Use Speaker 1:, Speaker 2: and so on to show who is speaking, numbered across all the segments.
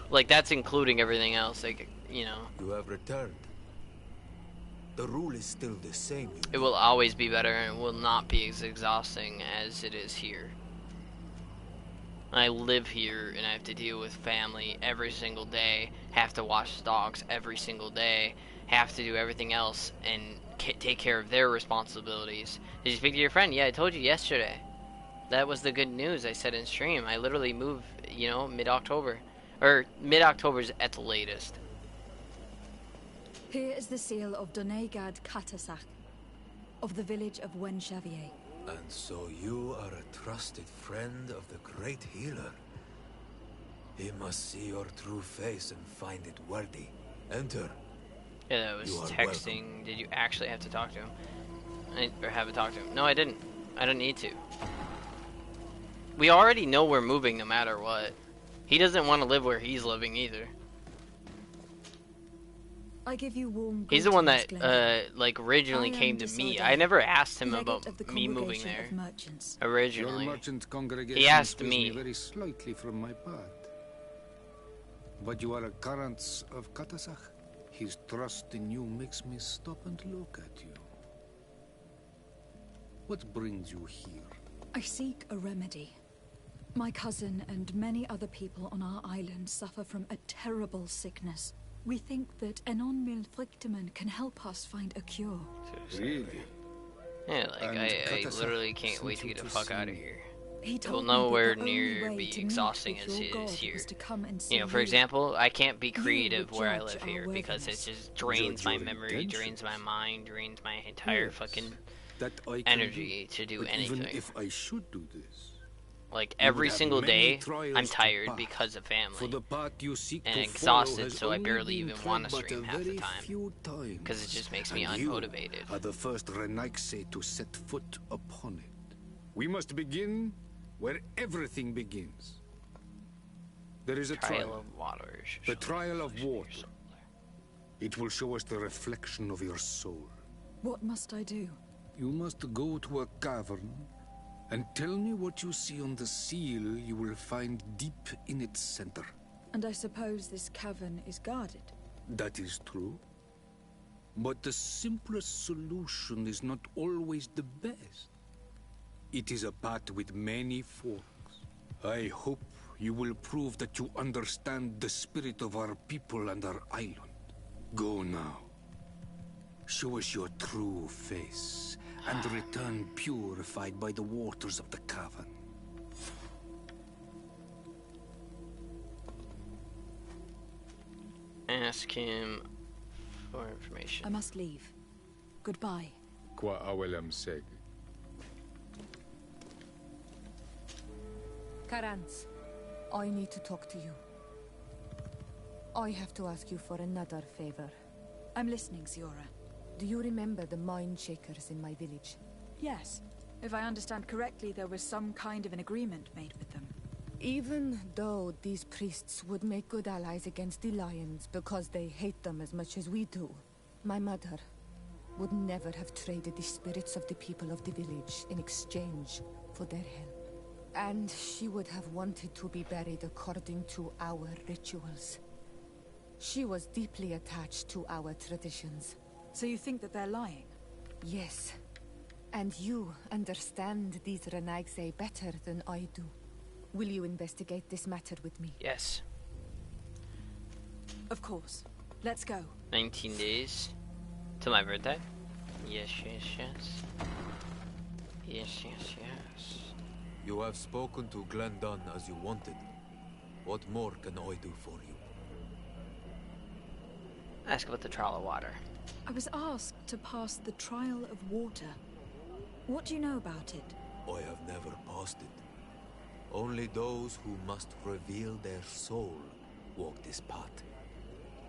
Speaker 1: Like, that's including everything else. Like, you know.
Speaker 2: You have returned. The rule is still the same.
Speaker 1: It will always be better, and it will not be as exhausting as it is here. I live here, and I have to deal with family every single day. Have to watch dogs every single day. Have to do everything else and take care of their responsibilities. Did you speak to your friend? Yeah, I told you yesterday. That was the good news I said in stream. I literally moved, you know, mid-October. Or mid-October's at the latest.
Speaker 3: Here is the seal of Donegad Katasach, of the village of Wenchavier.
Speaker 2: And so you are a trusted friend of the great healer. He must see your true face and find it worthy. Enter.
Speaker 1: Yeah, that was texting. Welcome. Did you actually have to talk to him? Or have to talk to him? No, I didn't. I don't need to. We already know we're moving no matter what. He doesn't want to live where he's living either.
Speaker 3: I give you warm
Speaker 1: he's the one that like originally came to me. I never asked him about me moving there. Originally, he asked me.
Speaker 4: Very slightly from my path. But you are a current of Katasach. His trust in you makes me stop and look at you. What brings you here?
Speaker 3: I seek a remedy. My cousin and many other people on our island suffer from a terrible sickness. We think that Enon Milfrictiman can help us find a cure.
Speaker 4: Really?
Speaker 1: Yeah, like I literally can't wait to get the fuck out of here.
Speaker 3: He
Speaker 1: It will nowhere near be exhausting as it is here. You know, for example, I can't be creative where I live here because it just drains my memory, drains my mind, drains my entire fucking energy to do anything.
Speaker 4: Even if I should do this.
Speaker 1: Like every single day, I'm tired because of family and exhausted, so I barely even want to stream half the time because it just makes me unmotivated.
Speaker 4: Are the first Renaigse to set foot upon it. We must begin where everything begins. There is a trial
Speaker 1: of water.
Speaker 4: The trial of water. It will show us the reflection of your soul.
Speaker 3: What must I do?
Speaker 4: You must go to a cavern and tell me what you see on the seal you will find deep in its center.
Speaker 3: And I suppose this cavern is guarded?
Speaker 4: That is true. But the simplest solution is not always the best. It is a path with many forks. I hope you will prove that you understand the spirit of our people and our island. Go now. Show us your true face, and return purified by the waters of the cavern.
Speaker 1: Ask him for information.
Speaker 3: I must leave. Goodbye.
Speaker 5: Qua awelam seg.
Speaker 6: Karans, I need to talk to you. I have to ask you for another favor.
Speaker 3: I'm listening, Ziora.
Speaker 6: Do you remember the mine shakers in my village?
Speaker 3: Yes. If I understand correctly, there was some kind of an agreement made with them.
Speaker 6: Even though these priests would make good allies against the lions because they hate them as much as we do, my mother would never have traded the spirits of the people of the village in exchange for their help. And she would have wanted to be buried according to our rituals. She was deeply attached to our traditions.
Speaker 3: So you think that they're lying?
Speaker 6: Yes. And you understand these Renaigse better than I do. Will you investigate this matter with me?
Speaker 1: Yes.
Speaker 3: Of course. Let's go.
Speaker 1: 19 days to my birthday. Yes, yes, yes. Yes, yes, yes.
Speaker 2: You have spoken to Glendon as you wanted. What more can I do for you?
Speaker 1: Ask about the trial of water.
Speaker 3: I was asked to pass the trial of water. What do you know about it?
Speaker 2: I have never passed it. Only those who must reveal their soul walk this path.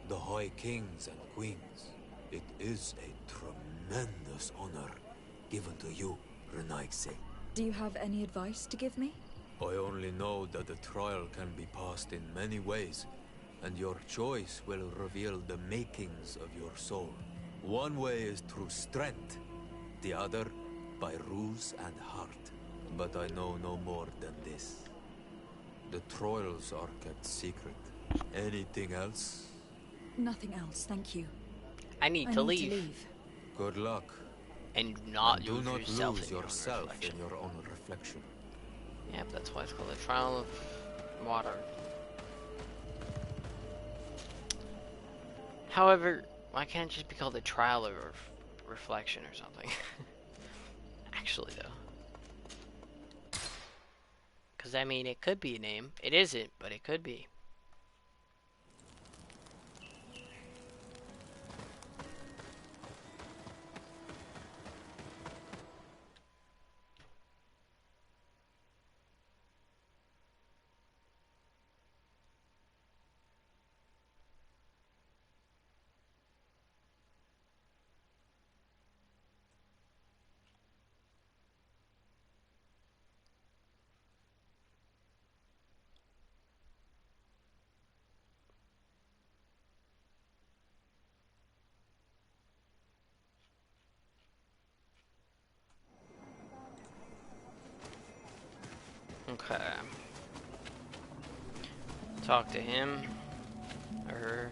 Speaker 2: The High Kings and Queens. It is a tremendous honor given to you, Renaigse.
Speaker 3: Do you have any advice to give me?
Speaker 2: I only know that the trial can be passed in many ways, and your choice will reveal the makings of your soul. One way is through strength, the other by ruse and heart. But I know no more than this. The trials are kept secret. Anything else?
Speaker 3: Nothing else, thank you.
Speaker 1: I need
Speaker 3: I
Speaker 1: to
Speaker 3: need
Speaker 1: leave.
Speaker 3: to leave.
Speaker 2: Good luck.
Speaker 1: And do not
Speaker 2: And do
Speaker 1: lose
Speaker 2: not
Speaker 1: yourself
Speaker 2: lose
Speaker 1: in your own
Speaker 2: yourself
Speaker 1: reflection.
Speaker 2: in your own reflection.
Speaker 1: Yep, that's why it's called the trial of water. However, why can't it just be called the trial of reflection or something? Actually, though. Because, I mean, it could be a name. It isn't, but it could be. Okay. Talk to him. Or her.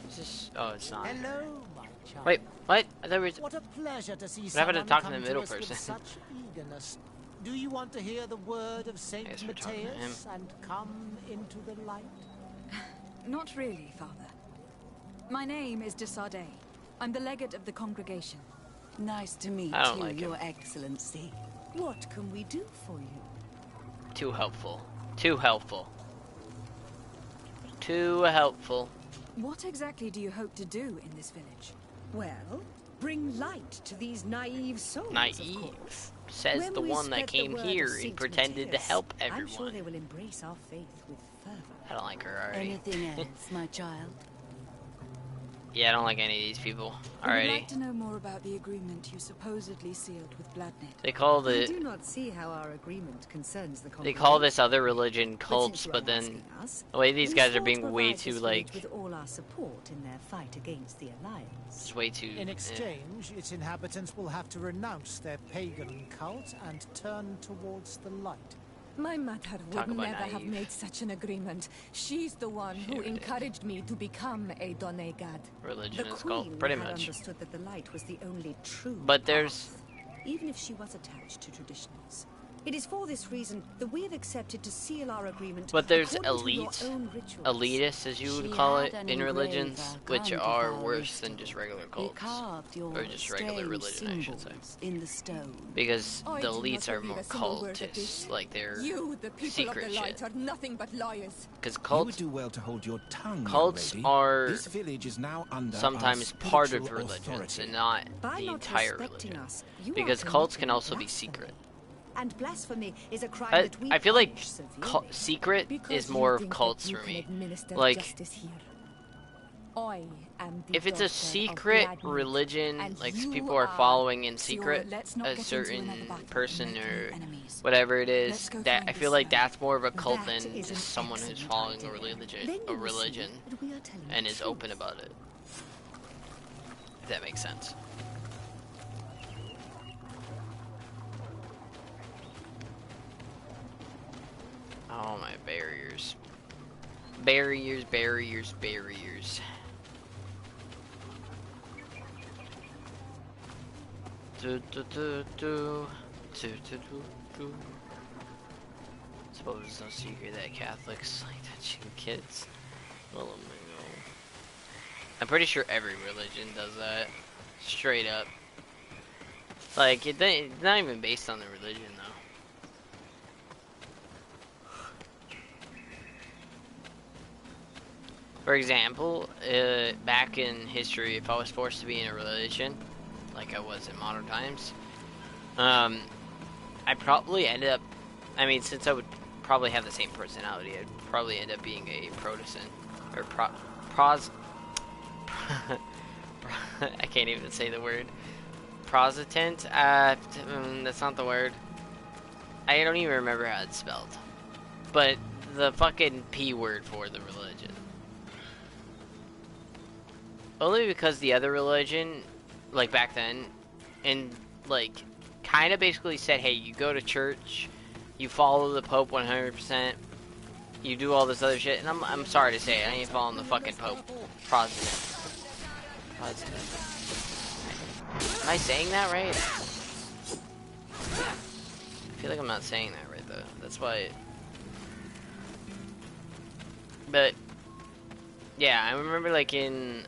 Speaker 1: Is this? Oh, it's not.
Speaker 7: Hello, my child.
Speaker 1: Wait, what? I thought it was.
Speaker 7: What a pleasure to see
Speaker 1: What happened to
Speaker 7: someone
Speaker 1: talking to
Speaker 7: come
Speaker 1: the middle
Speaker 7: us with
Speaker 1: person?
Speaker 7: such eagerness. Do you want to hear the word of
Speaker 1: Guess
Speaker 7: Saint
Speaker 1: we're talking to him.
Speaker 7: Matthias and come into the light?
Speaker 3: Not really, Father. My name is de Sardet. I'm the legate of the congregation.
Speaker 8: Nice to meet
Speaker 1: I don't
Speaker 8: you,
Speaker 1: like him.
Speaker 8: Your Excellency. What can we do for you?
Speaker 1: Too helpful. Too helpful. Too helpful.
Speaker 3: What exactly do you hope to do in this village?
Speaker 8: Well, bring light to these naive souls, of
Speaker 1: Naive.
Speaker 8: course.
Speaker 1: Says
Speaker 8: When
Speaker 1: the
Speaker 8: we
Speaker 1: one that
Speaker 8: spread the
Speaker 1: came
Speaker 8: word
Speaker 1: here
Speaker 8: of
Speaker 1: and
Speaker 8: Saint
Speaker 1: pretended to
Speaker 8: Matthias,
Speaker 1: help
Speaker 8: I'm sure
Speaker 1: everyone.
Speaker 8: they will embrace our faith with fervor.
Speaker 1: I don't like her already.
Speaker 8: Anything else, my child?
Speaker 1: Yeah, I don't like any of these people
Speaker 3: I would
Speaker 1: already.
Speaker 3: like to know more about the agreement you supposedly sealed with Bladnet.
Speaker 1: They call
Speaker 8: I do
Speaker 1: the
Speaker 8: not see how our agreement concerns the
Speaker 1: they call
Speaker 8: congregation.
Speaker 1: this other religion
Speaker 8: But
Speaker 1: cults,
Speaker 8: since you
Speaker 1: but
Speaker 8: are
Speaker 1: then
Speaker 8: asking us,
Speaker 1: the way these
Speaker 8: we
Speaker 1: guys are
Speaker 8: swore to
Speaker 1: being way
Speaker 8: provide
Speaker 1: too
Speaker 8: this
Speaker 1: like
Speaker 8: village with all our support in their fight against the Alliance.
Speaker 1: it's way too.
Speaker 7: In exchange, its inhabitants will have to renounce their pagan cult and turn towards the light.
Speaker 6: My mother
Speaker 1: Talk
Speaker 6: would
Speaker 1: about
Speaker 6: never have
Speaker 1: naive.
Speaker 6: made such an agreement. She's the one
Speaker 1: She
Speaker 6: who
Speaker 1: never did.
Speaker 6: encouraged me to become a Donegad.
Speaker 1: Religion
Speaker 8: The
Speaker 1: is called
Speaker 8: Queen
Speaker 1: pretty
Speaker 8: had
Speaker 1: much.
Speaker 8: understood that the light was the only true
Speaker 1: But there's-
Speaker 8: path, even if she was attached to traditionals. It is for this reason that we have accepted to seal our agreement.
Speaker 1: But there's
Speaker 8: according to your
Speaker 1: elites,
Speaker 8: own rituals.
Speaker 1: elitists, as you would
Speaker 8: She
Speaker 1: call
Speaker 8: had
Speaker 1: it,
Speaker 8: an
Speaker 1: in
Speaker 8: engraver
Speaker 1: religions, which
Speaker 8: granted
Speaker 1: are
Speaker 8: our
Speaker 1: worse
Speaker 8: list
Speaker 1: than
Speaker 8: of
Speaker 1: just
Speaker 8: them.
Speaker 1: regular
Speaker 8: He
Speaker 1: cults,
Speaker 8: carved your
Speaker 1: or just regular
Speaker 8: strange
Speaker 1: religion, I should say.
Speaker 8: symbols in the stone.
Speaker 1: Because
Speaker 6: I
Speaker 1: the
Speaker 6: do not
Speaker 1: elites are
Speaker 6: believe
Speaker 1: more
Speaker 6: a single word of this.
Speaker 1: cultists, like they're
Speaker 6: You, the people of
Speaker 1: secret
Speaker 6: the light,
Speaker 1: shit.
Speaker 6: are nothing but liars.
Speaker 1: Because
Speaker 9: You would
Speaker 1: cults
Speaker 9: do well to hold your tongue,
Speaker 1: Cults
Speaker 9: young lady.
Speaker 1: are
Speaker 9: This village is now under
Speaker 1: sometimes
Speaker 9: our
Speaker 1: part of
Speaker 9: spiritual
Speaker 1: religions
Speaker 9: authority.
Speaker 1: and not
Speaker 8: By
Speaker 1: the
Speaker 8: not
Speaker 1: entire
Speaker 8: respecting
Speaker 1: religion.
Speaker 8: us, you are
Speaker 1: Because cults
Speaker 8: committing
Speaker 1: can also be
Speaker 8: blasphemy.
Speaker 1: secret.
Speaker 8: And blasphemy is a crime
Speaker 1: I,
Speaker 8: that we
Speaker 1: I feel like
Speaker 8: punish severely.
Speaker 1: secret
Speaker 6: Because
Speaker 1: is
Speaker 6: you
Speaker 1: more of
Speaker 6: think that
Speaker 1: cults
Speaker 6: you
Speaker 1: for
Speaker 6: can
Speaker 1: me.
Speaker 6: administer
Speaker 1: Like,
Speaker 6: justice here. I am the
Speaker 1: if it's a
Speaker 6: daughter of
Speaker 1: secret
Speaker 6: Bladnet,
Speaker 1: religion,
Speaker 6: and
Speaker 1: like
Speaker 6: you
Speaker 1: people are following in
Speaker 3: Sior,
Speaker 1: secret
Speaker 3: let's not
Speaker 1: a
Speaker 3: get into
Speaker 1: certain
Speaker 3: another battle and
Speaker 1: person
Speaker 3: make
Speaker 1: or
Speaker 3: new enemies.
Speaker 1: whatever it
Speaker 3: Let's
Speaker 1: is,
Speaker 3: go
Speaker 1: that
Speaker 3: find
Speaker 1: I feel
Speaker 3: this
Speaker 1: like
Speaker 3: man.
Speaker 1: that's more of a cult
Speaker 8: That
Speaker 1: than
Speaker 8: is an
Speaker 1: just someone who's
Speaker 8: excellent
Speaker 1: following
Speaker 8: idea.
Speaker 1: a religion,
Speaker 8: Then you will see that we are telling
Speaker 1: and
Speaker 8: the
Speaker 1: is
Speaker 8: truth.
Speaker 1: open about it. If that makes sense. Oh, my barriers. Barriers, barriers, barriers. Do, do, do, do. Do, do, do, do. Suppose it's no secret that Catholics like touching kids. Well, I'm pretty sure every religion does that. Straight up. Like, it's not even based on the religion, though. For example, back in history, if I was forced to be in a religion, like I was in modern times, I probably ended up, I mean, since I would probably have the same personality, I'd probably end up being a Protestant, or I can't even say the word. Protestant? That's not the word. I don't even remember how it's spelled. But the fucking P word for the religion. Only because the other religion, like back then, and like, kind of basically said, hey, you go to church, you follow the Pope 100%, you do all this other shit, and I'm sorry to say it, I ain't following the fucking Pope. President. Am I saying that right? I feel like I'm not saying that right though. That's why. But yeah, I remember like in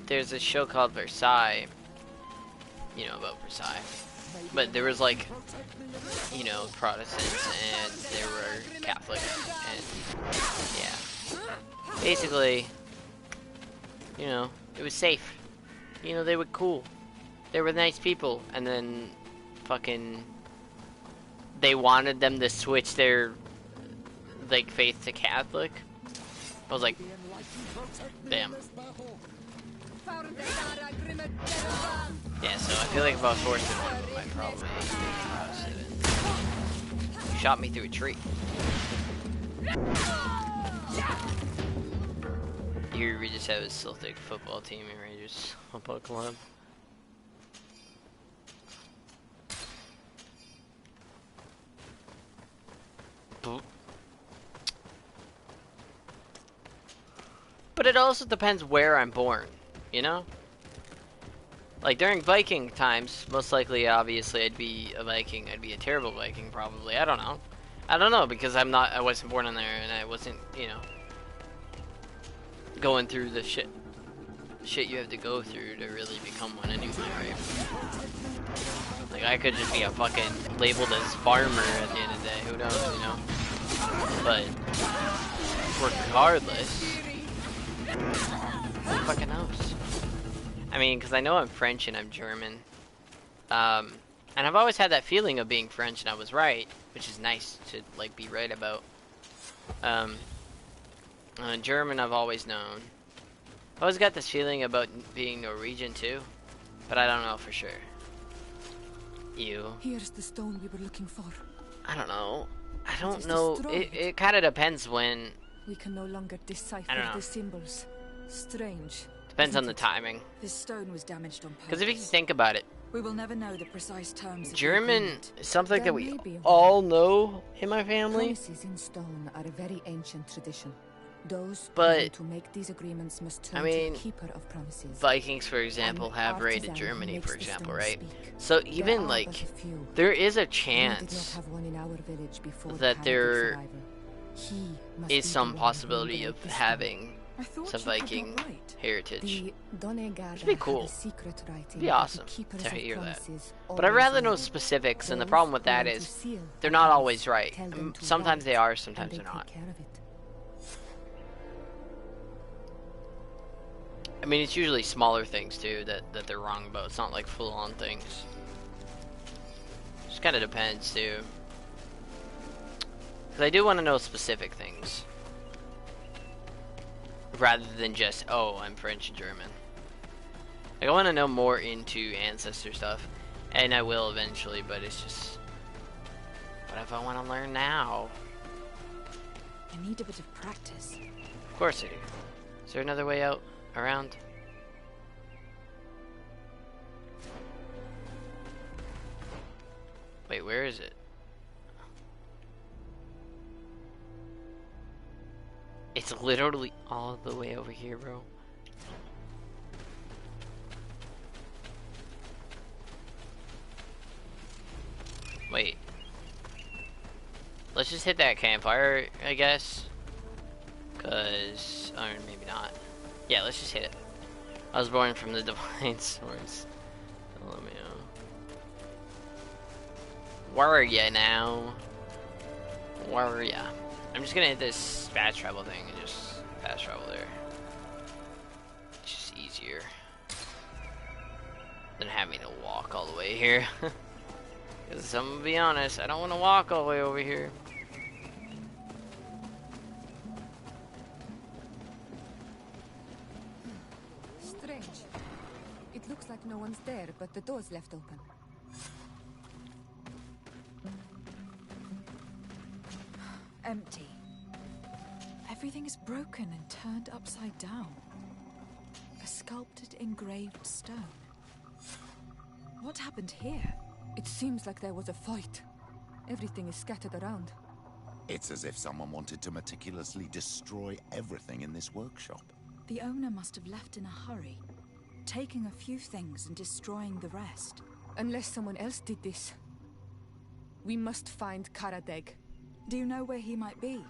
Speaker 1: there's a show called Versailles. You know about Versailles, but there was like, you know, Protestants and there were Catholics, and yeah, basically, you know, it was safe. You know, they were cool. They were nice people, and then fucking they wanted them to switch their like faith to Catholic. I was like, damn. Yeah, so I feel like if I was forced to one, I might probably shot me through a tree. We just have a Celtic football team and Rangers football club. But it also depends where I'm born, you know? Like during Viking times, most likely, obviously, I'd be a Viking. I'd be a terrible Viking, probably. I don't know. I don't know, because I wasn't born in there, and I wasn't, you know, going through the shit you have to go through to really become one anyway, right? Like, I could just be a fucking labeled as farmer at the end of the day. Who knows, you know? But regardless, who fucking knows? I mean, because I know I'm French and I'm German. And I've always had that feeling of being French, and I was right, which is nice to, like, be right about. German, I've always known. I always got this feeling about being Norwegian, too. But I don't know for sure. You.
Speaker 6: Here's the stone we were looking for.
Speaker 1: I don't know. I don't know. It kind of depends when...
Speaker 6: We can no longer decipher the symbols. Strange.
Speaker 1: Depends on the timing.
Speaker 3: This stone was damaged on purpose.
Speaker 1: Because if you think about it,
Speaker 3: we will never know the precise terms.
Speaker 1: German is something that we all know in my family.
Speaker 6: Promises in stone are a very ancient tradition. Those
Speaker 1: but
Speaker 6: to make these agreements must turn
Speaker 1: I mean,
Speaker 6: to the keeper of promises.
Speaker 1: Vikings, for example, have raided Germany, for example, right? So even like there is a chance that there is some possibility of having some Viking heritage. Which would be cool. It'd be awesome to hear that. But I'd rather know specifics, and the problem with that is they're not always right. Sometimes they are, sometimes they're not. I mean, it's usually smaller things too that they're wrong about. It's not like full-on things. Just kind of depends too. Because I do want to know specific things, rather than just, oh, I'm French and German. Like, I want to know more into ancestor stuff, and I will eventually. But it's just, what if I want to learn now?
Speaker 3: I need a bit of practice.
Speaker 1: Of course I do. Is there another way out? Around? Wait, where is it? It's literally all the way over here, bro. Wait. Let's just hit that campfire, I guess. Or maybe not. Yeah, let's just hit it. I was born from the divine source. Let me know. Where are ya now? Where are ya? I'm just gonna hit this fast travel thing and just fast travel there. It's just easier than having to walk all the way here. Because I'm gonna be honest, I don't want to walk all the way over here.
Speaker 6: Looks like no one's there, but the door's left open.
Speaker 3: Empty. Everything is broken and turned upside down. A sculpted, engraved stone. What happened here?
Speaker 6: It seems like there was a fight. Everything is scattered around.
Speaker 10: It's as if someone wanted to meticulously destroy everything in this workshop.
Speaker 3: The owner must have left in a hurry, taking a few things and destroying the rest.
Speaker 6: Unless someone else did this. We must find Karadeg.
Speaker 3: Do you know where he might be?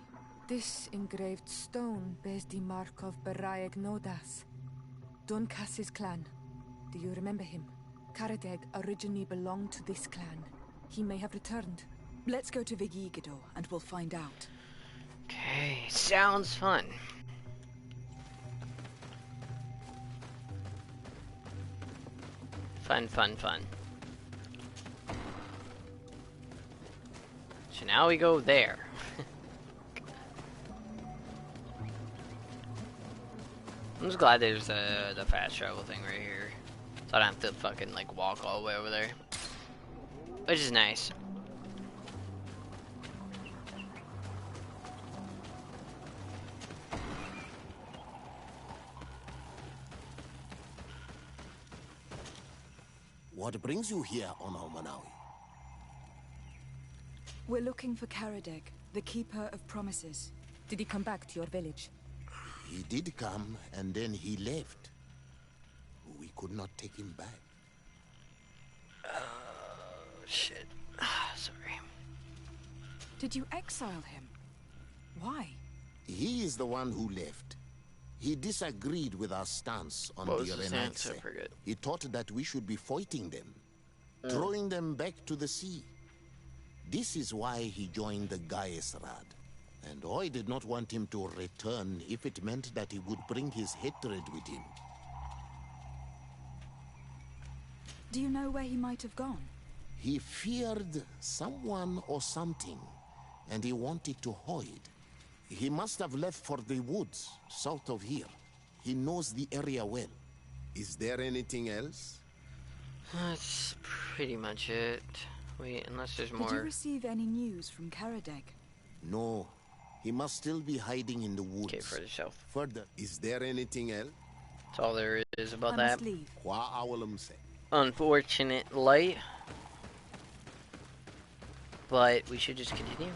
Speaker 6: This engraved stone bears the mark of Baraeg Nodas, Duncass's clan. Do you remember him? Karadeg originally belonged to this clan. He may have returned.
Speaker 3: Let's go to Vigigido and we'll find out.
Speaker 1: Okay, sounds fun. Fun, fun, fun. So now we go there. I'm just glad there's the fast travel thing right here. So I don't have to fucking like walk all the way over there. Which is nice.
Speaker 9: What brings you here on Almanawi?
Speaker 3: We're looking for Karadeg, the Keeper of Promises.
Speaker 6: Did he come back to your village?
Speaker 9: He did come, and then he left. We could not take him back.
Speaker 1: Shit. Sorry.
Speaker 3: Did you exile him? Why?
Speaker 9: He is the one who left. He disagreed with our stance on
Speaker 1: What
Speaker 9: the
Speaker 1: was his answer? I forget.
Speaker 9: He thought that we should be fighting them, throwing them back to the sea. This is why he joined the Gaesrad. And I did not want him to return if it meant that he would bring his hatred with him.
Speaker 3: Do you know where he might have gone?
Speaker 9: He feared someone or something, and he wanted to hide. He must have left for the woods, south of here. He knows the area well. Is there anything else?
Speaker 1: That's pretty much it. Wait, unless there's more.
Speaker 3: Did you receive any news from Karadeg?
Speaker 9: No. He must still be hiding in the woods.
Speaker 1: Okay, for the shelf.
Speaker 9: Further, is there anything else?
Speaker 1: That's all there is about
Speaker 3: I
Speaker 1: that.
Speaker 3: must leave.
Speaker 1: Unfortunately. But we should just continue.